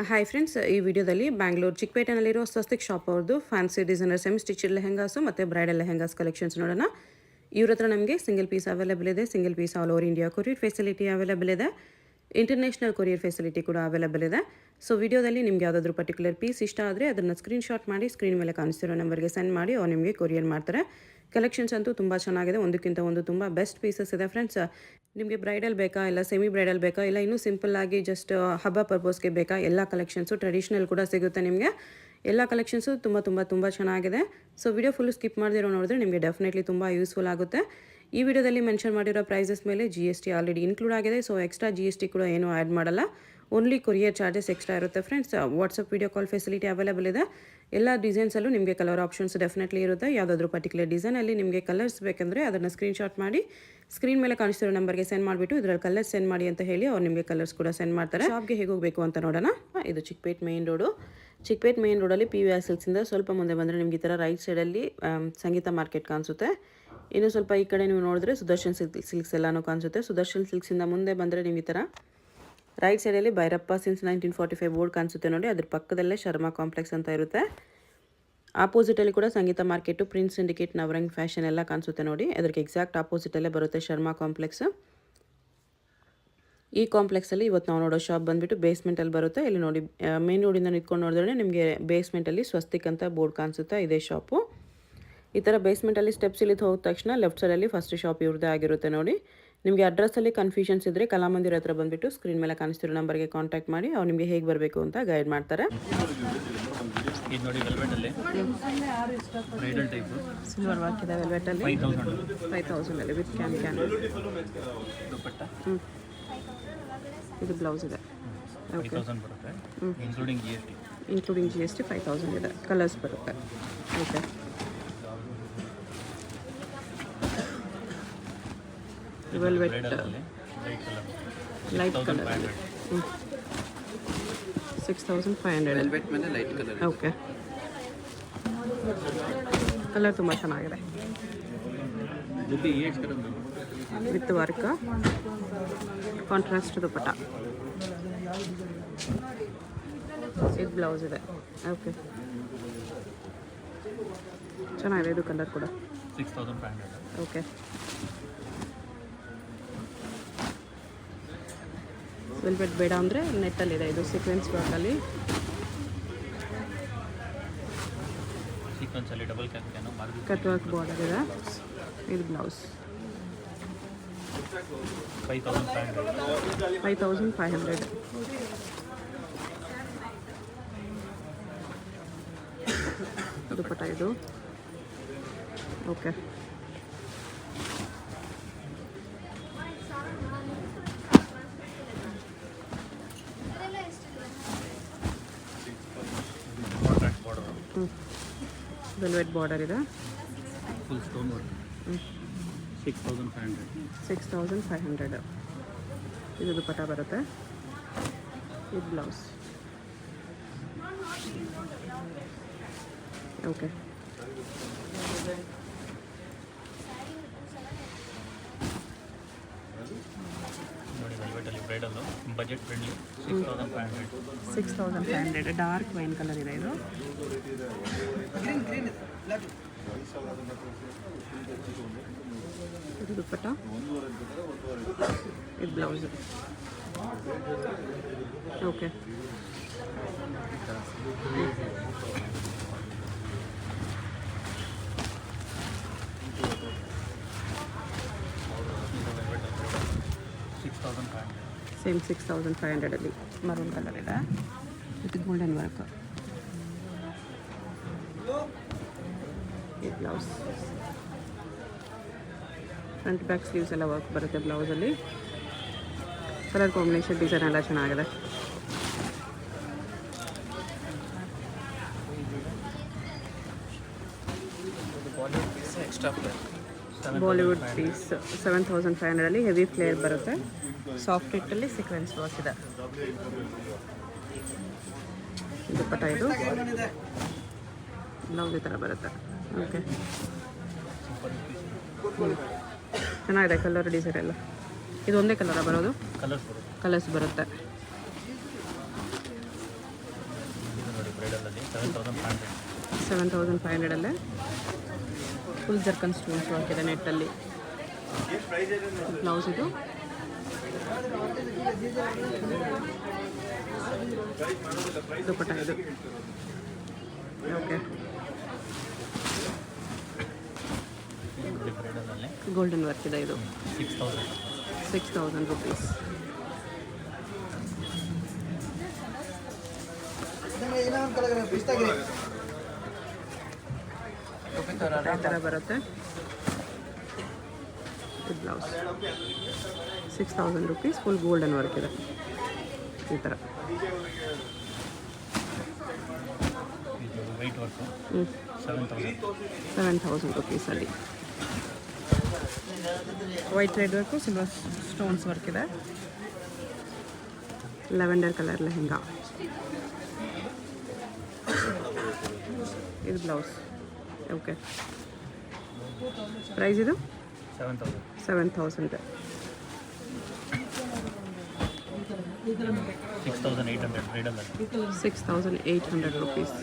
Hi friends, ಈ ವಿಡಿಯೋದಲ್ಲಿ ಬ್ಯಾಂಗ್ಳೂರು ಚಿಕ್ಕಪೇಟೆನಲ್ಲಿರೋ ಸ್ವಸ್ತಿಕ್ ಶಾಪ್ ಅವ್ರದ್ದು fancy designer semi stitch lehengas ಮತ್ತು ಬ್ರೈಡಲ್ ಲೆಹೆಂಗಾಸ್ ಕಲೆಕ್ಷನ್ಸ್ ನೋಡೋಣ. ಇವ್ರ ಹತ್ರ ನಮಗೆ ಸಿಂಗಲ್ ಪೀಸ್ ಅವೈಲೇಬಲ್ ಇದೆ. Single piece all over India courier facility available ಇದೆ. ಇಂಟರ್ನ್ಯಾಷನಲ್ ಕೊರಿಯರ್ ಫೆಸಿಲಿಟಿ ಕೂಡ ಅವೈಲೇಬಲ್ ಇದೆ. ಸೊ ವಿಡಿಯೋದಲ್ಲಿ ನಿಮ್ಗೆ ಯಾವುದಾದ್ರೂ ಪರ್ಟಿಕ್ಯುಲರ್ ಪೀಸ್ ಇಷ್ಟ ಆದರೆ ಅದನ್ನು ಸ್ಕ್ರೀನ್ಶಾಟ್ ಮಾಡಿ ಸ್ಕ್ರೀನ್ ಮೇಲೆ ಕಾಣಿಸ್ತಿರೋ ನಂಬರ್ಗೆ ಸೆಂಡ್ ಮಾಡಿ ಅವ್ರು ನಿಮಗೆ ಕೊರಿಯರ್ ಮಾಡ್ತಾರೆ. ಕಲೆಕ್ಷನ್ಸ್ ಅಂತೂ ತುಂಬ ಚೆನ್ನಾಗಿದೆ. ಒಂದಕ್ಕಿಂತ ಒಂದು ತುಂಬ ಬೆಸ್ಟ್ ಪೀಸಸ್ ಇದೆ ಫ್ರೆಂಡ್ಸ್. ನಿಮಗೆ ಬ್ರೈಡಲ್ ಬೇಕಾ, ಇಲ್ಲ ಸೆಮಿ ಬ್ರೈಡಲ್ ಬೇಕಾ, ಇಲ್ಲ ಇನ್ನೂ ಸಿಂಪಲ್ ಆಗಿ ಜಸ್ಟ್ ಹಬ್ಬ ಪರ್ಪಸ್ಗೆ ಬೇಕಾ, ಎಲ್ಲ ಕಲೆಕ್ಷನ್ಸು ಟ್ರೆಡಿಷ್ನಲ್ ಕೂಡ ಸಿಗುತ್ತೆ ನಿಮಗೆ. ಎಲ್ಲ ಕಲೆಕ್ಷನ್ಸು ತುಂಬ ಚೆನ್ನಾಗಿದೆ. ಸೊ ವಿಡಿಯೋ ಫುಲ್ ಸ್ಕಿಪ್ ಮಾಡದಿರೋ ನೋಡಿದ್ರೆ ನಿಮಗೆ ಡೆಫಿನೆಟ್ಲಿ ತುಂಬ ಯೂಸ್ಫುಲ್ ಆಗುತ್ತೆ. ಈ ವಿಡಿಯೋದಲ್ಲಿ ಮೆನ್ಷನ್ ಮಾಡಿರೋ ಪ್ರೈಸಸ್ ಮೇಲೆ GST ಆಲ್ರೆಡಿ ಇನ್ಕ್ಲೂಡ್ ಆಗಿದೆ. ಸೊ ಎಕ್ಸ್ಟ್ರಾ GST ಕೂಡ ಏನೂ ಆ್ಯಡ್ ಮಾಡಲ್ಲ. ಓನ್ಲಿ ಕೊರಿಯರ್ ಚಾರ್ಜಸ್ ಎಕ್ಸ್ಟ್ರಾ ಇರುತ್ತೆ friends. WhatsApp video call facility available ಇದೆ. ಎಲ್ಲ ಡಿಸೈನ್ಸಲ್ಲೂ ನಿಮಗೆ ಕಲರ್ ಆಪ್ಷನ್ಸ್ ಡೆಫಿನೆಟ್ಲಿ ಇರುತ್ತೆ. ಯಾವುದಾದ್ರೂ ಪರ್ಟಿಕ್ಯುಲರ್ ಡಿಸೈನಲ್ಲಿ ನಿಮಗೆ ಕಲರ್ಸ್ ಬೇಕಂದರೆ ಅದನ್ನು ಸ್ಕ್ರೀನ್ಶಾಟ್ ಮಾಡಿ ಸ್ಕ್ರೀನ್ ಮೇಲೆ ಕಾಣಿಸ್ತಿರೋ ನಂಬರ್ಗೆ ಸೆಂಡ್ ಮಾಡಿಬಿಟ್ಟು ಇದರಲ್ಲಿ ಕಲರ್ಸ್ ಸೆಂಡ್ ಮಾಡಿ ಅಂತ ಹೇಳಿ ಅವ್ರು ನಿಮಗೆ ಕಲರ್ಸ್ ಕೂಡ ಸೆಂಡ್ ಮಾಡ್ತಾರೆ. ಶಾಪ್ಗೆ ಹೇಗೆ ಹೋಗಬೇಕು ಅಂತ ನೋಡೋಣ. ಇದು Chickpet main road. Chickpet main ರೋಡಲ್ಲಿ PVR ಸಿಲ್ಕ್ಸಿಂದ ಸ್ವಲ್ಪ ಮುಂದೆ ಬಂದರೆ ನಿಮಗೆ ಈ ಥರ ರೈಟ್ ಸೈಡಲ್ಲಿ ಸಂಗೀತ ಮಾರ್ಕೆಟ್ ಕಾಣಿಸುತ್ತೆ. ಇನ್ನು ಸ್ವಲ್ಪ ಈ ಕಡೆ ನೀವು ನೋಡಿದ್ರೆ ಸುದರ್ಶನ್ ಸಿಲ್ಕ್ಸ್ ಎಲ್ಲನೂ ಕಾಣಿಸುತ್ತೆ. ಸುದರ್ಶನ್ ಸಿಲ್ಕ್ಸಿಂದ ಮುಂದೆ ಬಂದರೆ ನಿಮಗೆ ಈ ಥರ ರೈಟ್ ಸೈಡಲ್ಲಿ ಭೈರಪ್ಪ ಸಿನ್ಸ್ 1945 ಬೋರ್ಡ್ ಕಾಣಿಸುತ್ತೆ ನೋಡಿ. ಅದ್ರ ಪಕ್ಕದಲ್ಲೇ ಶರ್ಮಾ ಕಾಂಪ್ಲೆಕ್ಸ್ ಅಂತ ಇರುತ್ತೆ. ಆಪೋಸಿಟಲ್ಲಿ ಕೂಡ Sangeetha market, Prince Syndicate, Navrang fashion ಎಲ್ಲ ಕಾಣಿಸುತ್ತೆ ನೋಡಿ. ಅದಕ್ಕೆ ಎಕ್ಸಾಕ್ಟ್ ಆಪೋಸಿಟಲ್ಲೇ ಬರುತ್ತೆ ಶರ್ಮಾ ಕಾಂಪ್ಲೆಕ್ಸ್. ಈ ಕಾಂಪ್ಲೆಕ್ಸಲ್ಲಿ ಇವತ್ತು ನಾವು ನೋಡೋ ಶಾಪ್ ಬಂದುಬಿಟ್ಟು ಬೇಸ್ಮೆಂಟಲ್ಲಿ ಬರುತ್ತೆ. ಇಲ್ಲಿ ನೋಡಿ ಮೇನ್ ರೋಡಿಂದ ನಿಂತ್ಕೊಂಡು ನೋಡಿದ್ರೆ ನಿಮಗೆ ಬೇಸ್ಮೆಂಟಲ್ಲಿ ಸ್ವಸ್ತಿಕ್ ಅಂತ ಬೋರ್ಡ್ ಕಾಣಿಸುತ್ತೆ. ಇದೇ ಶಾಪು. ಈ ಥರ ಬೇಸ್ಮೆಂಟಲ್ಲಿ ಸ್ಟೆಪ್ಸ್ ಇಳಿದು ಹೋದ ತಕ್ಷಣ ಲೆಫ್ಟ್ ಸೈಡಲ್ಲಿ ಫಸ್ಟ್ ಶಾಪ್ ಇವ್ರದ್ದೇ ಆಗಿರುತ್ತೆ ನೋಡಿ. ನಿಮಗೆ ಅಡ್ರೆಸ್ಸಲ್ಲಿ ಕನ್ಫ್ಯೂಷನ್ಸ್ ಇದ್ದರೆ ಕಲಾಮಂದಿರ ಹತ್ರ ಬಂದುಬಿಟ್ಟು ಸ್ಕ್ರೀನ್ ಮೇಲೆ ಕಾಣಿಸ್ತಿರೋ ನಂಬರ್ಗೆ ಕಾಂಟ್ಯಾಕ್ಟ್ ಮಾಡಿ ಅವ್ರು ನಿಮಗೆ ಹೇಗೆ ಬರಬೇಕು ಅಂತ ಗೈಡ್ ಮಾಡ್ತಾರೆ. ಇದು ನೋಡಿ ವೆಲ್ವೆಟಲ್ಲಿ ಬ್ರೈಡಲ್ ಟೈಪ್ ಸಿಲ್ವರ್ ವರ್ಕ್ ಇದೆ ವೆಲ್ವೆಟಲ್ಲಿ 5000 ವಿತ್ ಕ್ಯಾನ್ ದುಪ್ಪಟ್ಟ. ಇದು ಬ್ಲೌಸ್ ಇದೆ. 5000 ಬರುತ್ತೆ ಇನ್ಕ್ಲೂಡಿಂಗ್ GST 5000 ಇದೆ. ಕಲರ್ಸ್ ಬರುತ್ತೆ. Okay, velvet light colour 6500 velvet ಮೇಲೆ ಲೈಟ್ ಕಲರ್. ಓಕೆ, ಕಲರ್ ತುಂಬ ಚೆನ್ನಾಗಿದೆ. ವಿತ್ ವರ್ಕ್ ಕಾಂಟ್ರಾಸ್ಟ್ ದುಪ್ಪಟ್ಟ. ಇದು ಬ್ಲೌಸ್ ಇದೆ. ಓಕೆ, ಚೆನ್ನಾಗಿದೆ ಇದು ಕಲರ್ ಕೂಡ 6500. ಓಕೆ, ವೆಲ್ವೆಟ್ ಬೇಡ ಅಂದರೆ ನೆಟ್ಟಲ್ಲಿದೆ. ಇದು ಸೀಕ್ವೆನ್ಸ್ ವರ್ಕಲ್ಲಿ ಸೀಕ್ವೆನ್ಸಲ್ಲಿ ಡಬಲ್ ಕಟ್ ವರ್ಕ್ ಬಾರ್ಡರ್ ಇದೆ. ಇದು ಬ್ಲೌಸ್ 5500. ದುಪ್ಪಟ್ಟ ಇದು. ಓಕೆ, ವೆಲ್ವೆಟ್ ಬಾರ್ಡರ್ ಇದೆ. Full stone work 6500. ಇದು ದುಪ್ಪಟ್ಟ ಬರುತ್ತೆ. ಇದು ಬ್ಲೌಸ್. ಓಕೆ, ನೋಡಿ ವೆಲ್ವೆಟಲ್ಲಿ bridal budget friendly 6500. Dark wine colour ಇದೆ ಇದು. ಇದು ದುಪ್ಪಟ್ಟ. ಇದು blouse. Okay, same 6500 maroon colour ಇದೆ. ಇದು ಗೋಲ್ಡನ್ ವರ್ಕ್. ಈ ಬ್ಲೌಸ್ ಫ್ರಂಟ್ ಬ್ಯಾಕ್ ಸ್ಲೀವ್ಸ್ ಎಲ್ಲ ವರ್ಕ್ ಬರುತ್ತೆ ಬ್ಲೌಸಲ್ಲಿ. ಕಲರ್ ಕಾಂಬಿನೇಷನ್ ಡಿಸೈನ್ ಎಲ್ಲ ಚೆನ್ನಾಗಿದೆ. ಬಾಲಿವುಡ್ ಪೀಸ್ 7500 ಹೆವಿ ಫ್ಲೇರ್ ಬರುತ್ತೆ. ಸಾಫ್ಟ್ ಇಟ್ಟಲ್ಲಿ ಸೀಕ್ವೆನ್ಸ್ ವರ್ಕ್ ಇದೆ. ದುಪ್ಪಟ್ಟ ಇದು. ಬ್ಲೌಸ್ ಈ ಥರ ಬರುತ್ತೆ. ಓಕೆ, ಚೆನ್ನಾಗಿದೆ ಕಲರ್ ಡಿಸೈನ್ ಎಲ್ಲ. ಇದು ಒಂದೇ ಕಲರ ಬರೋದು? ಕಲರ್ಸ್ ಬರುತ್ತೆ. $7,500. 7500 ಫುಲ್ ಜರ್ಕನ್ ಸ್ಟೋನ್ಸ್ ಹಾಕಿದೆ ನೆಟ್ಟಲ್ಲಿ. ಬ್ಲೌಸ್ ಇದು ದುಪಟ್ಟ ಇದು. ಓಕೆ, ಬ್ರೈಡಲಲ್ಲಿ ಗೋಲ್ಡನ್ ವರ್ಕ್ ಇದೆ ಇದು. 6,000. 6000 ರುಪೀಸ್. ಈ ಥರ ಬರುತ್ತೆ ಇದು blouse. 6000 rupees, full golden work ಇದೆ ಈ ಥರ. ಇದು ವೈಟ್ ವರ್ಕು ಹ್ಞೂ 7,000. 7000 ರುಪೀಸಲ್ಲಿ. White red work, silver stones work ಇದೆ. Lavender colour lehenga. ಇದು ಬ್ಲೌಸ್. ಓಕೆ, ಪ್ರೈಸ್ ಇದು 7,000. 7000. 6,800 ಬ್ರೈಡಲಲ್ಲಿ. 6800 ರುಪೀಸ್.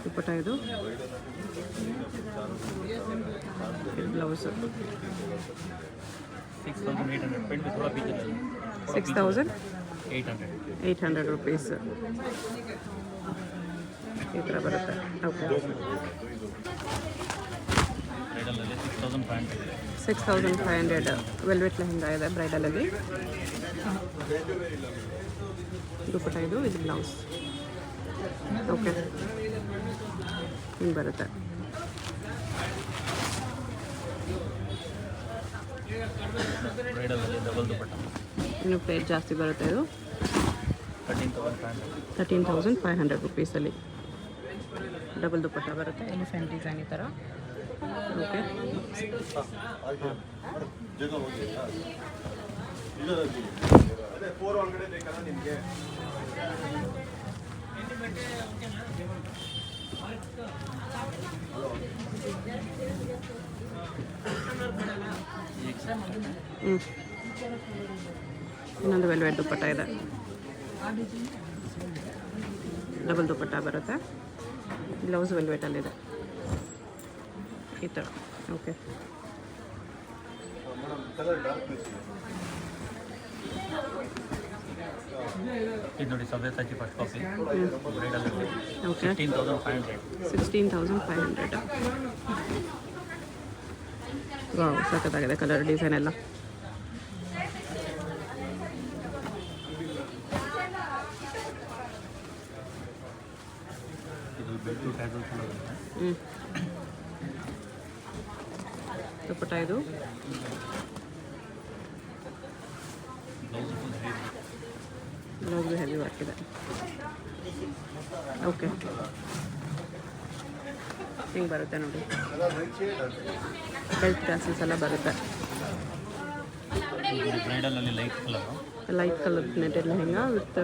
ದುಪಟ್ಟ ಇದು ಬ್ಲೌಸು. 6,800. पेंट भी थोड़ा पीछे चलो. 6800 ರುಪೀಸ್ ಈ ಥರ ಬರುತ್ತೆ. ಓಕೆ, ಬ್ರೈಡಲಲ್ಲಿ 6,500. 6500 ವೆಲ್ವೆಟ್ ಲೆಹೆಂಗಾ ಇದೆ ಬ್ರೈಡಲಲ್ಲಿ. ದುಪಟ್ಟ ಇದು ಬ್ಲೌಸ್. ಓಕೆ, ಹಿಂಗೆ ಬರುತ್ತೆ. ಬ್ರೈಡಲಲ್ಲಿ ಡಬಲ್ ದುಪಟ್ಟ ಇನ್ನು ಪ್ಲೇಟ್ ಜಾಸ್ತಿ ಬರುತ್ತೆ ಇದು. 13,500. 13,500 ರುಪೀಸಲ್ಲಿ ಡಬಲ್ ದುಪಟ್ಟ ಬರುತ್ತೆ. ಎಲಿಫೆಂಟ್ ಡಿಸೈನ್ ಈ ಥರ. ಓಕೆ, ಇನ್ನೊಂದು ವೆಲ್ವೆಟ್ ದುಪಟ್ಟ ಇದೆ. ಡಬಲ್ ದುಪಟ್ಟ ಬರುತ್ತೆ. ಬ್ಲೌಸ್ ವೆಲ್ವೆಟಲ್ಲಿದೆ ಈ ಥರ. ಓಕೆ, ಇದು ನೋಡಿ ಸವ್ಯಸಾಚಿ ಫಸ್ಟ್ ಕಾಪಿ ಬ್ರೈಡಲಲ್ಲಿ. ಓಕೆ, 16,500. 16,500. ವಾವ್, ಸಖತ್ತಾಗಿದೆ ಕಲರ್ ಡಿಸೈನ್ ಎಲ್ಲ. ಇದು ಬೆಟ್ಟು ಟ್ಯಾಸಲ್ ಕೂಡ ಬರುತ್ತೆ. ದುಪಟ್ಟ ಇದು ಬ್ಲೌಸ್ ಹೆವಿ ವರ್ಕ್ ಇದೆ. ಓಕೆ, ಹಿಂಗೆ ಬರುತ್ತೆ ನೋಡಿ. ಬೆಲ್ಟ್ ಟ್ಯಾಸಲ್ಸ್ ಎಲ್ಲ ಬರುತ್ತೆ. ಬ್ರೈಡಲಲ್ಲಿ light colour. Light colour netted lehenga with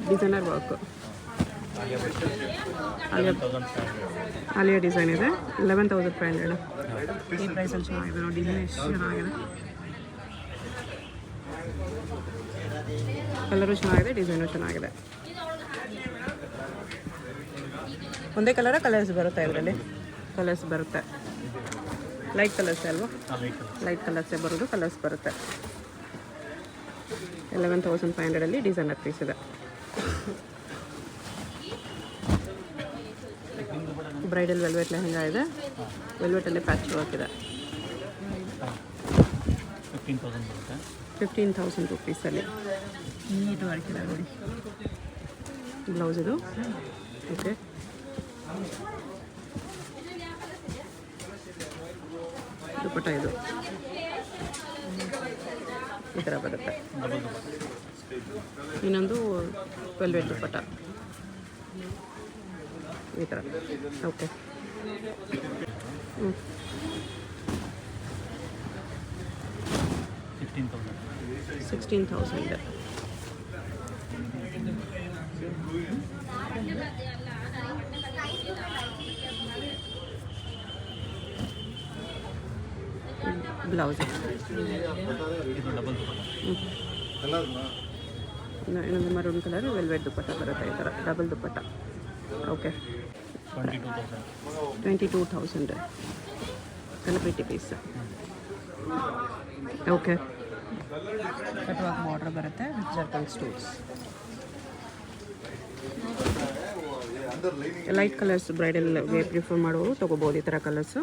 designer work. Alia design ಇದೆ. 11,500. ಈ ಪ್ರೈಸಲ್ಲಿ ಚೆನ್ನಾಗಿದೆ ನೋಡಿ. ಡಿಸೈನ್ ಎಷ್ಟು ಚೆನ್ನಾಗಿದೆ, ಕಲರು ಚೆನ್ನಾಗಿದೆ, ಡಿಸೈನು ಚೆನ್ನಾಗಿದೆ. ಒಂದೇ ಕಲರ ಕಲರ್ಸ್ ಬರುತ್ತೆ ಇದರಲ್ಲಿ. ಕಲರ್ಸ್ ಬರುತ್ತೆ, ಲೈಟ್ ಕಲರ್ಸೇ ಅಲ್ವಾ? ಲೈಟ್ ಕಲರ್ಸೇ ಬರೋದು, ಕಲರ್ಸ್ ಬರುತ್ತೆ. 11,500 ಡಿಸೈನರ್ ಪೀಸ್ ಇದೆ. ಬ್ರೈಡಲ್ ವೆಲ್ವೆಟ್ ಲೆಹೆಂಗಾ ಇದೆ. ವೆಲ್ವೆಟಲ್ಲಿ ಪ್ಯಾಚ್ ವರ್ಕ್ ಇದೆ. 15,000 ಬರುತ್ತೆ. 15,000 ರುಪೀಸಲ್ಲಿ ನೀಟ್ ವರ್ಕ್ ಇದೆ ನೋಡಿ. ಬ್ಲೌಸ್ ಇದು. ಓಕೆ, ದುಪಟ್ಟ ಇದು ಈ ಥರ ಬರುತ್ತೆ. ಇನ್ನೊಂದು ವೆಲ್ವೆಟ್ ದುಪಟ್ಟ ಈ ಥರ. ಓಕೆ, 16,000. ಬ್ಲೌಸ್. ಇದು ಡಬಲ್ ದುಪ್ಪಟ್ಟ. ಇನ್ನೊಂದು ಮರೂನ್ ಕಲರ್ ವೆಲ್ವೆಟ್ ದುಪ್ಪಟ್ಟ ಬರುತ್ತೆ ಈ ಥರ double dupatta. Okay 22,000 celebrity piece. Okay catwalk border ಬರುತ್ತೆ ವಿತ್ ಜರ್ಕಲ್ ಸ್ಟೋನ್ಸ್. ಲೈಟ್ ಕಲರ್ಸ್ ಬ್ರೈಡಲ್ಗೆ ಪ್ರಿಫರ್ ಮಾಡೋರು ತೊಗೋಬೋದು ಈ ಥರ ಕಲರ್ಸು.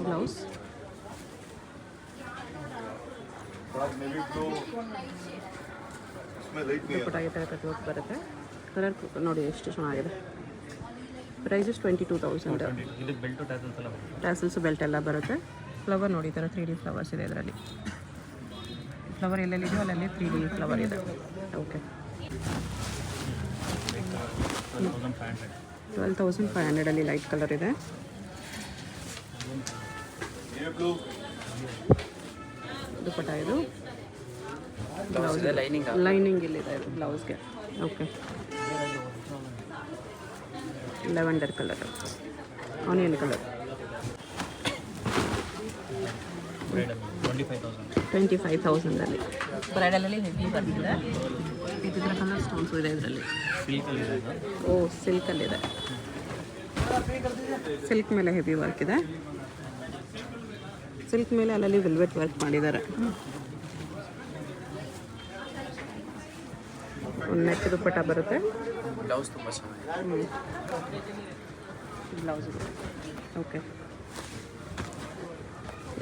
ಬ್ಲೌಸ್ ದುಪ್ಪಟ್ಟ ಈ ಥರ ಕಟ್ವಾಕ್ ಬರುತ್ತೆ. ಕಲರ್ ನೋಡಿ ಎಷ್ಟು ಚೆನ್ನಾಗಿದೆ. ಪ್ರೈಸಸ್ 22,000. ಇದಕ್ಕೆ ಬೆಲ್ಟು ಟ್ಯಾಸಲ್ಸ್ ಎಲ್ಲ ಬರುತ್ತೆ. ಟ್ಯಾಸಲ್ಸ್ ಬೆಲ್ಟ್ ಎಲ್ಲ ಬರುತ್ತೆ. ಫ್ಲವರ್ ನೋಡಿ ಈ ಥರ 3D ಫ್ಲವರ್ಸ್ ಇದೆ ಇದರಲ್ಲಿ. ಫ್ಲವರ್ ಎಲ್ಲೆಲ್ಲಿದೆಯೋ ಅಲ್ಲಲ್ಲಿ 3D ಫ್ಲವರ್ ಇದೆ. ಓಕೆ 12,500 ಲೈಟ್ ಕಲರ್ ಇದೆ. ದುಪ್ಪಟ್ಟ ಇದು. ಬ್ಲೌಸ್ ಲೈನಿಂಗ್ ಇಲ್ಲಿದೆ ಇದು ಬ್ಲೌಸ್ಗೆ. Okay lavender colour, onion colour. 25,000 ಬ್ರೈಡಲಲ್ಲಿ ಹೆವಿ ಬಂದಿದೆ. ಇದರ ಕಲರ್ ಸ್ಟೋನ್ಸು ಇದೆ ಇದರಲ್ಲಿ. ಓ ಸಿಲ್ಕಲ್ಲಿದೆ. ಸಿಲ್ಕ್ ಮೇಲೆ ಹೆವಿ ವರ್ಕ್ ಇದೆ. ಸಿಲ್ಕ್ ಮೇಲೆ ಅಲ್ಲಲ್ಲಿ ವೆಲ್ವೆಟ್ ವರ್ಕ್ ಮಾಡಿದ್ದಾರೆ. ಒಂದು ನೆಕ್ ದುಪ್ಪಟ್ಟ ಬರುತ್ತೆ. ಬ್ಲೌಸ್ ತುಂಬ ಚೆನ್ನಾಗಿದೆ. Blouse okay.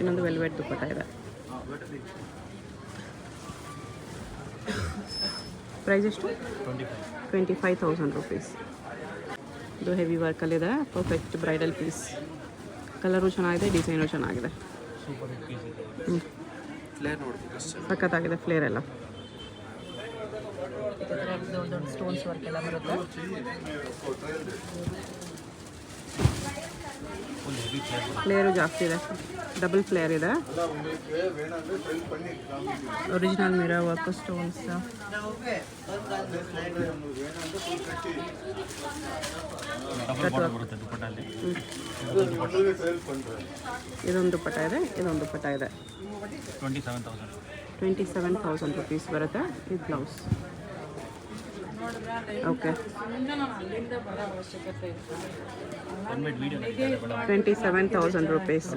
ಇನ್ನೊಂದು ವೆಲ್ವೆಟ್ ದುಪ್ಪಟ್ಟ ಇದೆ. ಪ್ರೈಸ್ ಎಷ್ಟು? 25,000 ರುಪೀಸ್. ಇದು ಹೆವಿ ವರ್ಕಲ್ಲಿದೆ. Perfect bridal piece. ಕಲರು ಚೆನ್ನಾಗಿದೆ, ಡಿಸೈನು ಚೆನ್ನಾಗಿದೆ. ಸಖತ್ತಾಗಿದೆ ಫ್ಲೇರ್ ಎಲ್ಲ. ದೊಡ್ಡ ಸ್ಟೋನ್ಸ್ ವರ್ಕ್ ಎಲ್ಲ ಬರುತ್ತೆ. ಫ್ಲೇರು ಜಾಸ್ತಿ ಇದೆ. ಡಬಲ್ ಫ್ಲೇರ್ ಇದೆ. Original mirror work stones. ಇದೊಂದು ದುಪ್ಪಟ್ಟ ಇದೆ, ಇದೊಂದು ದುಪ್ಪಟ್ಟ ಇದೆ. 27,000 ರುಪೀಸ್ ಬರುತ್ತೆ. ಇದು ಬ್ಲೌಸ್. Okay 27,000 rupees.